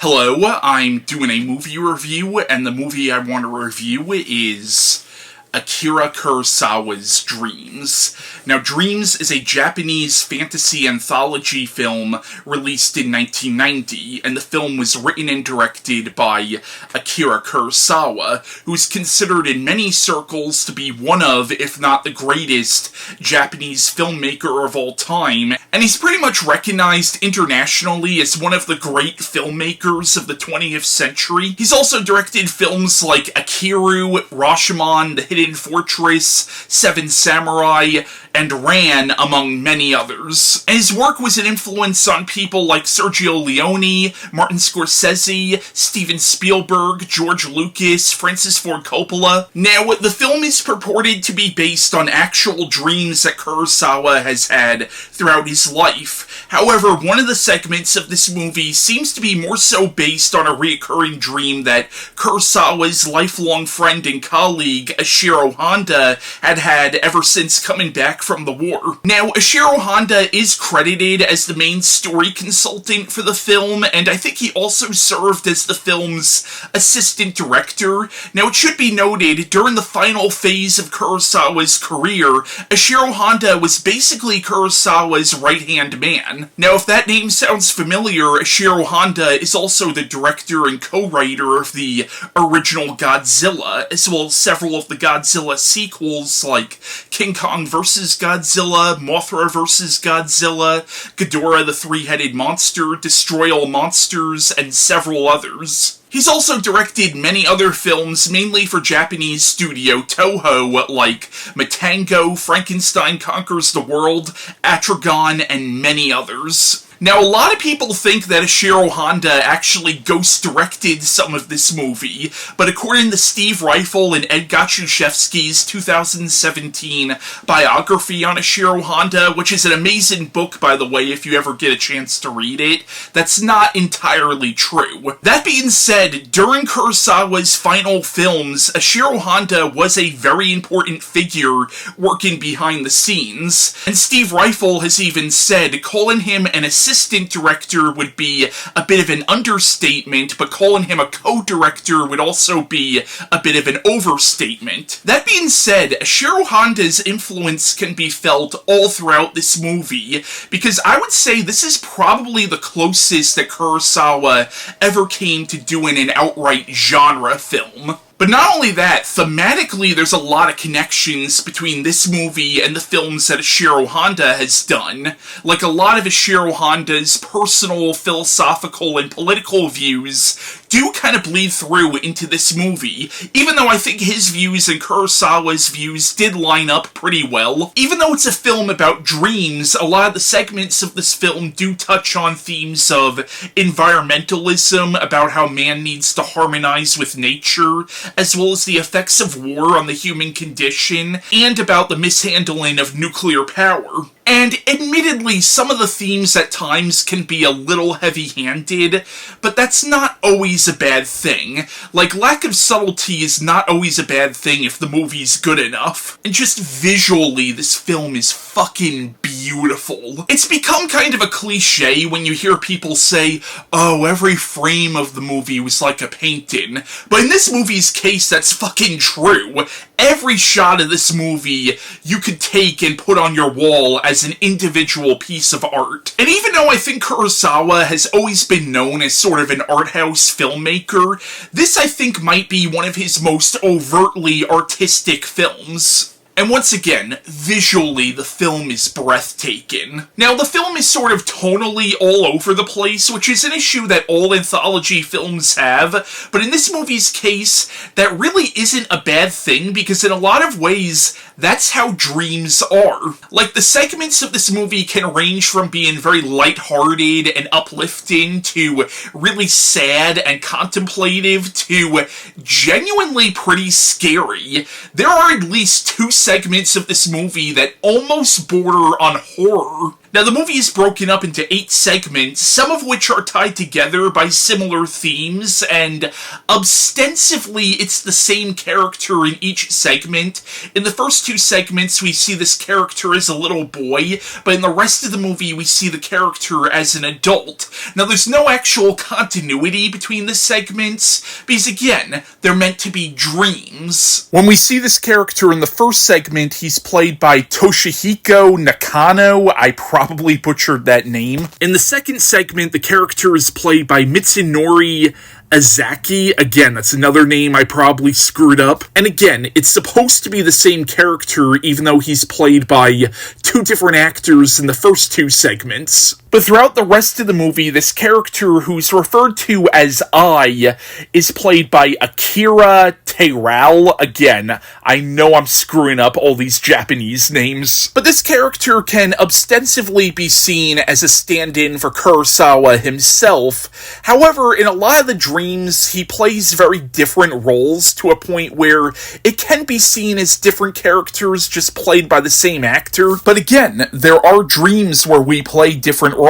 Hello, I'm doing a movie review, and the movie I want to review is Akira Kurosawa's Dreams. Now, Dreams is a Japanese fantasy anthology film released in 1990, and the film was written and directed by Akira Kurosawa, who is considered in many circles to be one of, if not the greatest, Japanese filmmaker of all time, and he's pretty much recognized internationally as one of the great filmmakers of the 20th century. He's also directed films like Akira, Rashomon, The Hidden Fortress, Seven Samurai, and Ran, among many others. And his work was an influence on people like Sergio Leone, Martin Scorsese, Steven Spielberg, George Lucas, Francis Ford Coppola. Now, the film is purported to be based on actual dreams that Kurosawa has had throughout his life. However, one of the segments of this movie seems to be more so based on a recurring dream that Kurosawa's lifelong friend and colleague, Ishiro Honda, had ever since coming back from the war. Now, Ishiro Honda is credited as the main story consultant for the film, and I think he also served as the film's assistant director. Now, it should be noted, during the final phase of Kurosawa's career, Ishiro Honda was basically Kurosawa's right-hand man. Now, if that name sounds familiar, Ishiro Honda is also the director and co-writer of the original Godzilla, as well as several of the Godzilla sequels like King Kong vs. Godzilla, Mothra vs. Godzilla, Ghidorah the Three-Headed Monster, Destroy All Monsters, and several others. He's also directed many other films, mainly for Japanese studio Toho, like Matango, Frankenstein Conquers the World, Atragon, and many others. Now, a lot of people think that Ishiro Honda actually ghost-directed some of this movie, but according to Steve Reifel and Ed Gottschalk's 2017 biography on Ishiro Honda, which is an amazing book, by the way, if you ever get a chance to read it, that's not entirely true. That being said, during Kurosawa's final films, Ishiro Honda was a very important figure working behind the scenes, and Steve Reifel has even said calling him an assistant director would be a bit of an understatement, but calling him a co-director would also be a bit of an overstatement. That being said, Ishiro Honda's influence can be felt all throughout this movie, because I would say this is probably the closest that Kurosawa ever came to doing an outright genre film. But not only that, thematically there's a lot of connections between this movie and the films that Ishiro Honda has done. Like, a lot of Ishiro Honda's personal, philosophical, and political views do kind of bleed through into this movie, even though I think his views and Kurosawa's views did line up pretty well. Even though it's a film about dreams, a lot of the segments of this film do touch on themes of environmentalism, about how man needs to harmonize with nature, as well as the effects of war on the human condition, and about the mishandling of nuclear power. And admittedly, some of the themes at times can be a little heavy-handed, but that's not always a bad thing. Like, lack of subtlety is not always a bad thing if the movie's good enough. And just visually, this film is fucking beautiful. It's become kind of a cliche when you hear people say, oh, every frame of the movie was like a painting. But in this movie's case, that's fucking true. Every shot of this movie you could take and put on your wall as an individual piece of art. And even though I think Kurosawa has always been known as sort of an art house filmmaker, this I think might be one of his most overtly artistic films. And once again, visually, the film is breathtaking. Now, the film is sort of tonally all over the place, which is an issue that all anthology films have, but in this movie's case, that really isn't a bad thing, because in a lot of ways, that's how dreams are. Like, the segments of this movie can range from being very lighthearted and uplifting to really sad and contemplative to genuinely pretty scary. There are at least two segments of this movie that almost border on horror. Now, the movie is broken up into 8 segments, some of which are tied together by similar themes, and ostensibly it's the same character in each segment. In the first 2 segments, we see this character as a little boy, but in the rest of the movie, we see the character as an adult. Now, there's no actual continuity between the segments, because again, they're meant to be dreams. When we see this character in the first segment, he's played by Toshihiko Nakano. I probably butchered that name. In the second segment, the character is played by Mitsunori Isaki. Again, that's another name I probably screwed up. And again, it's supposed to be the same character, even though he's played by 2 different actors in the first 2 segments. But throughout the rest of the movie, this character, who's referred to as I, is played by Akira Terao. Again, I know I'm screwing up all these Japanese names. But this character can ostensibly be seen as a stand-in for Kurosawa himself. However, in a lot of the dreams, he plays very different roles to a point where it can be seen as different characters just played by the same actor. But again, there are dreams where we play different roles.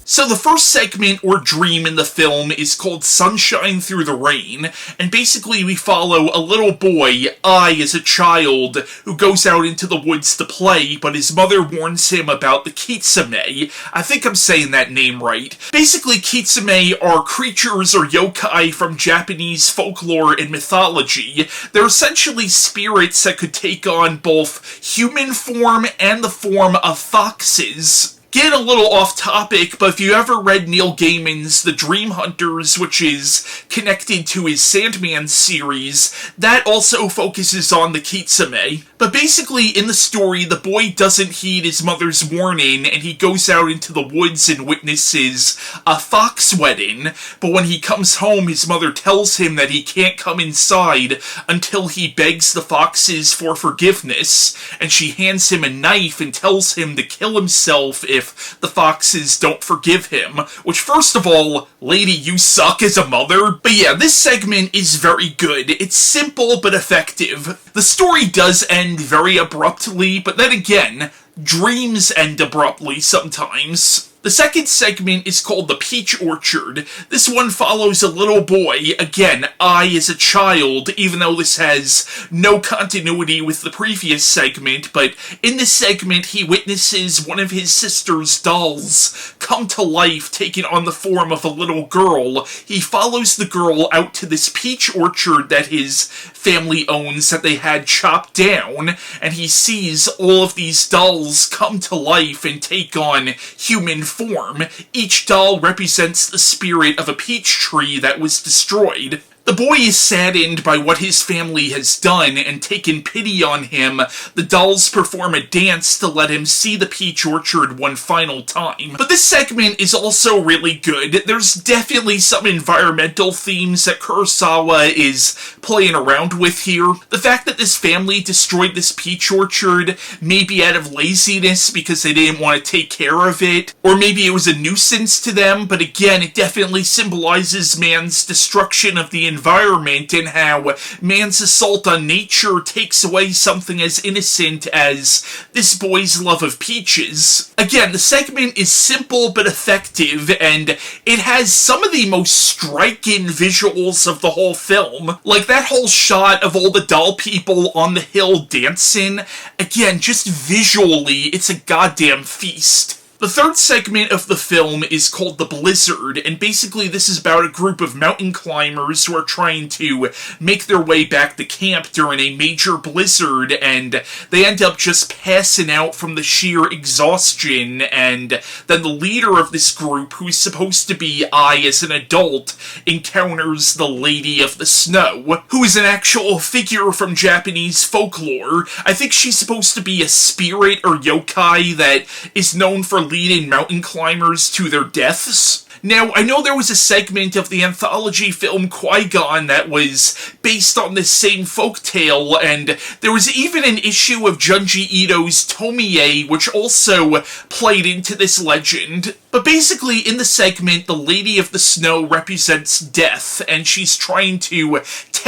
So the first segment or dream in the film is called Sunshine Through the Rain, and basically we follow a little boy, I as a child, who goes out into the woods to play, but his mother warns him about the Kitsune. I think I'm saying that name right. Basically, Kitsune are creatures or yokai from Japanese folklore and mythology. They're essentially spirits that could take on both human form and the form of foxes. Getting a little off topic, but if you ever read Neil Gaiman's The Dream Hunters, which is connected to his Sandman series, that also focuses on the Kitsune. But basically, in the story, the boy doesn't heed his mother's warning, and he goes out into the woods and witnesses a fox wedding. But when he comes home, his mother tells him that he can't come inside until he begs the foxes for forgiveness, and she hands him a knife and tells him to kill himself if the foxes don't forgive him, which first of all, lady, you suck as a mother. But yeah, this segment is very good. It's simple but effective. The story does end very abruptly, but then again, dreams end abruptly sometimes. The second segment is called The Peach Orchard. This one follows a little boy, again, I as a child, even though this has no continuity with the previous segment, but in this segment he witnesses one of his sister's dolls come to life, taking on the form of a little girl. He follows the girl out to this peach orchard that his family owns that they had chopped down, and he sees all of these dolls come to life and take on human form. Each doll represents the spirit of a peach tree that was destroyed. The boy is saddened by what his family has done, and taking pity on him, the dolls perform a dance to let him see the peach orchard one final time. But this segment is also really good. There's definitely some environmental themes that Kurosawa is playing around with here. The fact that this family destroyed this peach orchard, maybe out of laziness because they didn't want to take care of it, or maybe it was a nuisance to them, but again, it definitely symbolizes man's destruction of the environment and how man's assault on nature takes away something as innocent as this boy's love of peaches. Again, the segment is simple but effective, and it has some of the most striking visuals of the whole film. Like that whole shot of all the doll people on the hill dancing. Again, just visually, it's a goddamn feast. The third segment of the film is called The Blizzard, and basically this is about a group of mountain climbers who are trying to make their way back to camp during a major blizzard, and they end up just passing out from the sheer exhaustion, and then the leader of this group, who's supposed to be I as an adult, encounters the Lady of the Snow, who is an actual figure from Japanese folklore. I think she's supposed to be a spirit or yokai that is known for leading mountain climbers to their deaths. Now, I know there was a segment of the anthology film Qui-Gon that was based on this same folktale, and there was even an issue of Junji Ito's Tomie, which also played into this legend. But basically, in the segment, the Lady of the Snow represents death, and she's trying to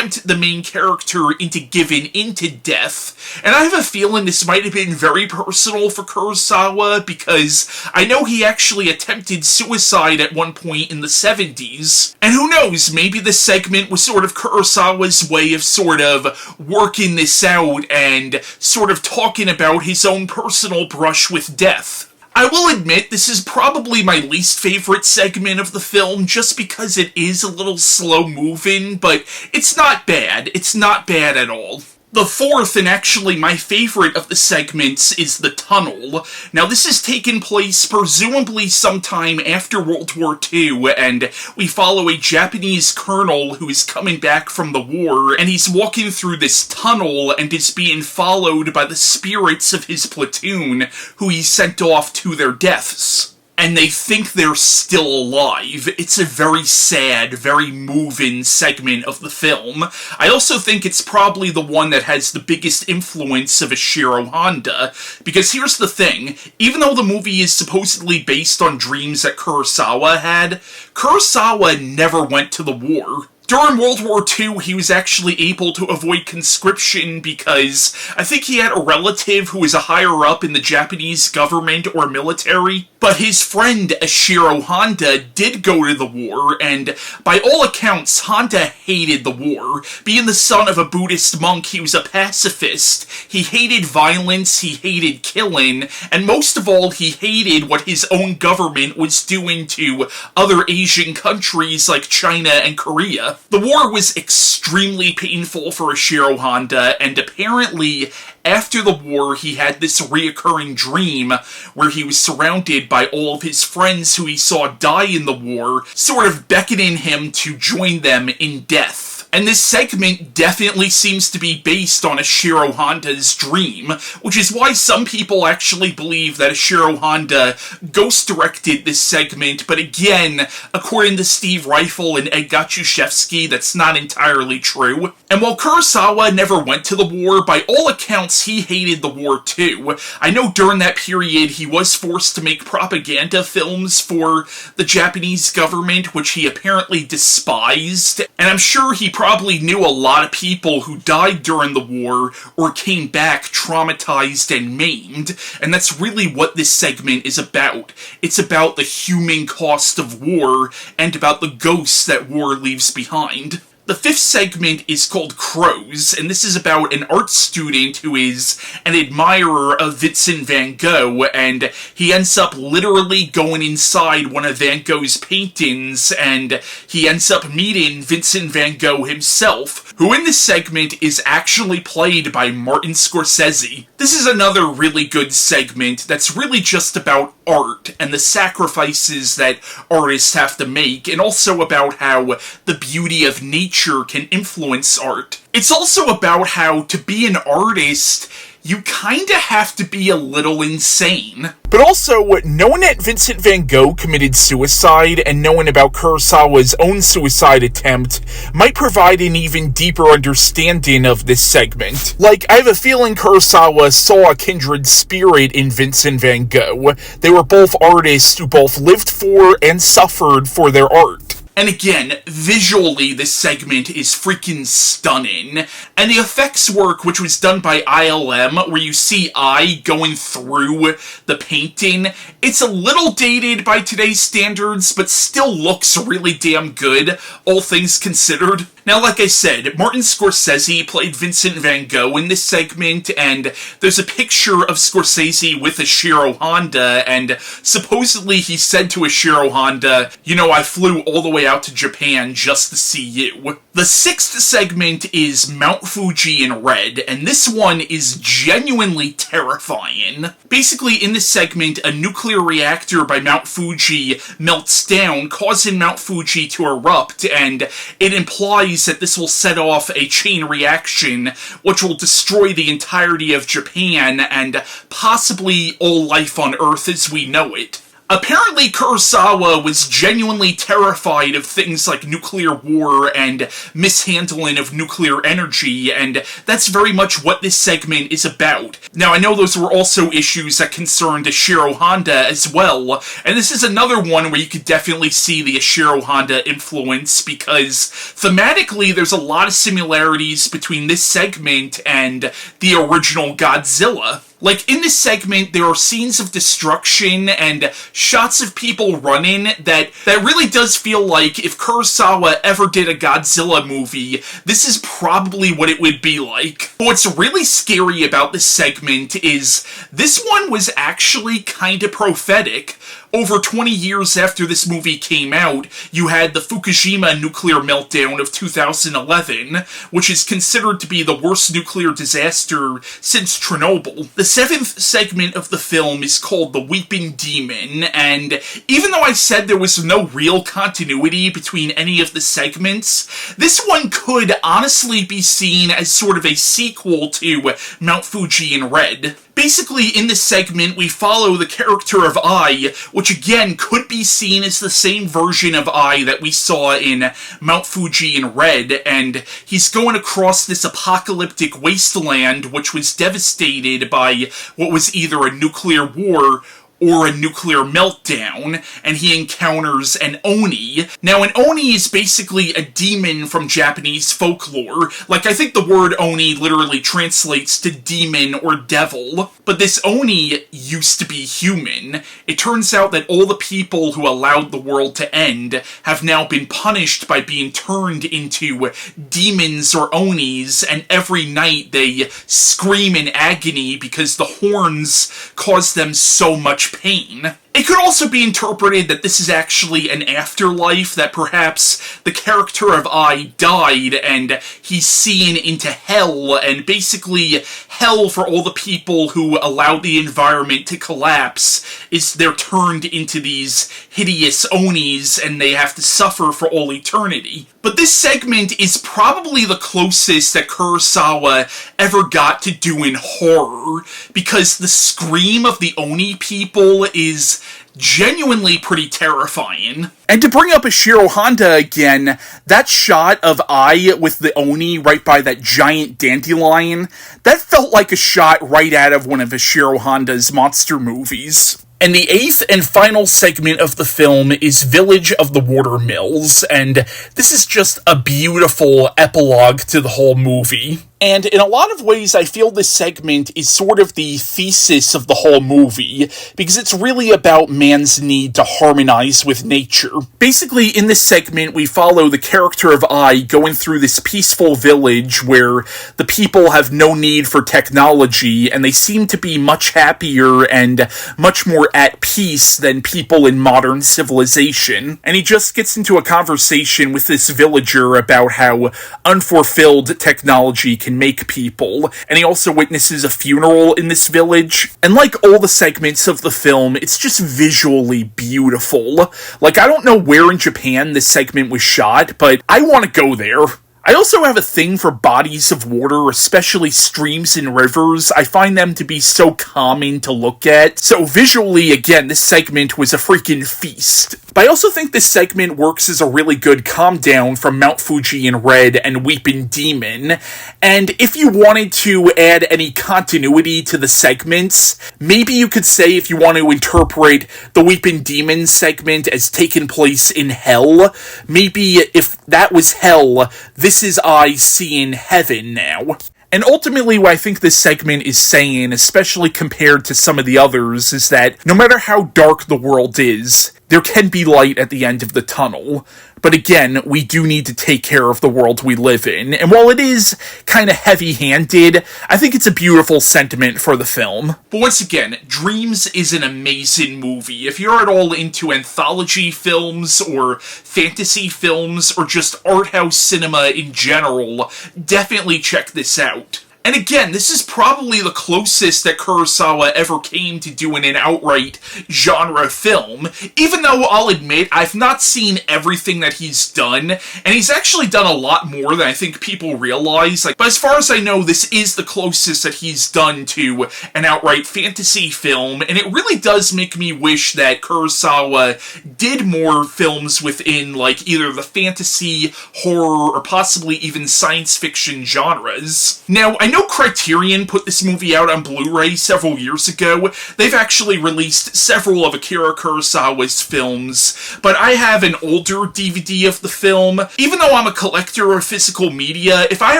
tempt the main character into giving into death. And I have a feeling this might have been very personal for Kurosawa, because I know he actually attempted suicide at one point in the 70s. And who knows, maybe this segment was sort of Kurosawa's way of sort of working this out and sort of talking about his own personal brush with death. I will admit, this is probably my least favorite segment of the film, just because it is a little slow-moving, but it's not bad. It's not bad at all. The fourth, and actually my favorite of the segments, is the tunnel. Now, this has taken place presumably sometime after World War II, and we follow a Japanese colonel who is coming back from the war, and he's walking through this tunnel and is being followed by the spirits of his platoon, who he sent off to their deaths. And they think they're still alive. It's a very sad, very moving segment of the film. I also think it's probably the one that has the biggest influence of Ishiro Honda, because here's the thing, even though the movie is supposedly based on dreams that Kurosawa had, Kurosawa never went to the war. During World War II, he was actually able to avoid conscription because I think he had a relative who was a higher up in the Japanese government or military. But his friend Ishiro Honda did go to the war, and by all accounts, Honda hated the war. Being the son of a Buddhist monk, he was a pacifist. He hated violence, he hated killing, and most of all, he hated what his own government was doing to other Asian countries like China and Korea. The war was extremely painful for Ishiro Honda, and apparently, after the war, he had this reoccurring dream where he was surrounded by all of his friends who he saw die in the war, sort of beckoning him to join them in death. And this segment definitely seems to be based on Ishiro Honda's dream, which is why some people actually believe that Ishiro Honda ghost-directed this segment, but again, according to Steve Reifel and Ed Gottschalski, that's not entirely true. And while Kurosawa never went to the war, by all accounts he hated the war too. I know during that period he was forced to make propaganda films for the Japanese government, which he apparently despised, and I'm sure he probably knew a lot of people who died during the war or came back traumatized and maimed, and that's really what this segment is about. It's about the human cost of war and about the ghosts that war leaves behind. The fifth segment is called Crows, and this is about an art student who is an admirer of Vincent van Gogh, and he ends up literally going inside one of Van Gogh's paintings, and he ends up meeting Vincent van Gogh himself, who in this segment is actually played by Martin Scorsese. This is another really good segment that's really just about art and the sacrifices that artists have to make, and also about how the beauty of nature can influence art. It's also about how to be an artist, you kinda have to be a little insane. But also, knowing that Vincent van Gogh committed suicide and knowing about Kurosawa's own suicide attempt might provide an even deeper understanding of this segment. Like, I have a feeling Kurosawa saw a kindred spirit in Vincent van Gogh. They were both artists who both lived for and suffered for their art. And again, visually, this segment is freaking stunning. And the effects work, which was done by ILM, where you see Ai going through the painting, it's a little dated by today's standards, but still looks really damn good, all things considered. Now, like I said, Martin Scorsese played Vincent van Gogh in this segment, and there's a picture of Scorsese with Ishiro Honda, and supposedly he said to Ishiro Honda, you know, I flew all the way out to Japan just to see you. The sixth segment is Mount Fuji in red, and this one is genuinely terrifying. Basically, in this segment, a nuclear reactor by Mount Fuji melts down, causing Mount Fuji to erupt, and it implies that this will set off a chain reaction which will destroy the entirety of Japan and possibly all life on Earth as we know it. Apparently, Kurosawa was genuinely terrified of things like nuclear war and mishandling of nuclear energy, and that's very much what this segment is about. Now, I know those were also issues that concerned Ishiro Honda as well, and this is another one where you could definitely see the Ishiro Honda influence, because thematically there's a lot of similarities between this segment and the original Godzilla. Like, in this segment, there are scenes of destruction and shots of people running that really does feel like if Kurosawa ever did a Godzilla movie, this is probably what it would be like. But what's really scary about this segment is this one was actually kinda prophetic. Over 20 years after this movie came out, you had the Fukushima nuclear meltdown of 2011, which is considered to be the worst nuclear disaster since Chernobyl. The 7th segment of the film is called The Weeping Demon, and even though I said there was no real continuity between any of the segments, this one could honestly be seen as sort of a sequel to Mount Fuji in Red. Basically, in this segment, we follow the character of Ai, which again could be seen as the same version of Ai that we saw in Mount Fuji in Red, and he's going across this apocalyptic wasteland which was devastated by what was either a nuclear war or a nuclear meltdown, and he encounters an Oni. Now, an Oni is basically a demon from Japanese folklore. Like, I think the word Oni literally translates to demon or devil. But this Oni used to be human. It turns out that all the people who allowed the world to end have now been punished by being turned into demons or Onis, and every night they scream in agony because the horns cause them so much pain. It could also be interpreted that this is actually an afterlife, that perhaps the character of Ai died and he's seen into hell, and basically hell for all the people who allowed the environment to collapse is they're turned into these hideous Onis and they have to suffer for all eternity. But this segment is probably the closest that Kurosawa ever got to doing horror, because the scream of the Oni people is genuinely pretty terrifying. And to bring up Ishiro Honda again, that shot of Ai with the Oni right by that giant dandelion, that felt like a shot right out of one of Ishiro Honda's monster movies. And the 8th and final segment of the film is Village of the Watermills, and this is just a beautiful epilogue to the whole movie. And in a lot of ways, I feel this segment is sort of the thesis of the whole movie, because it's really about man's need to harmonize with nature. Basically, in this segment, we follow the character of Ai going through this peaceful village where the people have no need for technology, and they seem to be much happier and much more at peace than people in modern civilization. And he just gets into a conversation with this villager about how unfulfilled technology can make people, and he also witnesses a funeral in this village. And like all the segments of the film, it's just visually beautiful. Like, I don't know where in Japan this segment was shot, but I want to go there. I also have a thing for bodies of water, especially streams and rivers. I find them to be so calming to look at. So visually, again, this segment was a freaking feast. But I also think this segment works as a really good calm down from Mount Fuji in Red and Weeping Demon. And if you wanted to add any continuity to the segments, maybe you could say, if you want to interpret the Weeping Demon segment as taking place in hell, maybe if that was hell, this is I seeing heaven now. And ultimately, what I think this segment is saying, especially compared to some of the others, is that no matter how dark the world is, there can be light at the end of the tunnel. But again, we do need to take care of the world we live in. And while it is kind of heavy-handed, I think it's a beautiful sentiment for the film. But once again, Dreams is an amazing movie. If you're at all into anthology films, or fantasy films, or just art house cinema in general, definitely check this out. And again, this is probably the closest that Kurosawa ever came to doing an outright genre film, even though I'll admit I've not seen everything that he's done, and he's actually done a lot more than I think people realize. But as far as I know, this is the closest that he's done to an outright fantasy film, and it really does make me wish that Kurosawa did more films within, either the fantasy, horror, or possibly even science fiction genres. Now, I know Criterion put this movie out on Blu-ray several years ago. They've actually released several of Akira Kurosawa's films, but I have an older DVD of the film. Even though I'm a collector of physical media, if I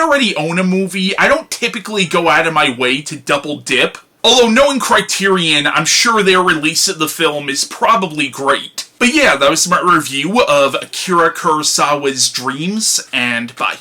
already own a movie, I don't typically go out of my way to double dip. Although knowing Criterion, I'm sure their release of the film is probably great. But yeah, that was my review of Akira Kurosawa's Dreams, and bye.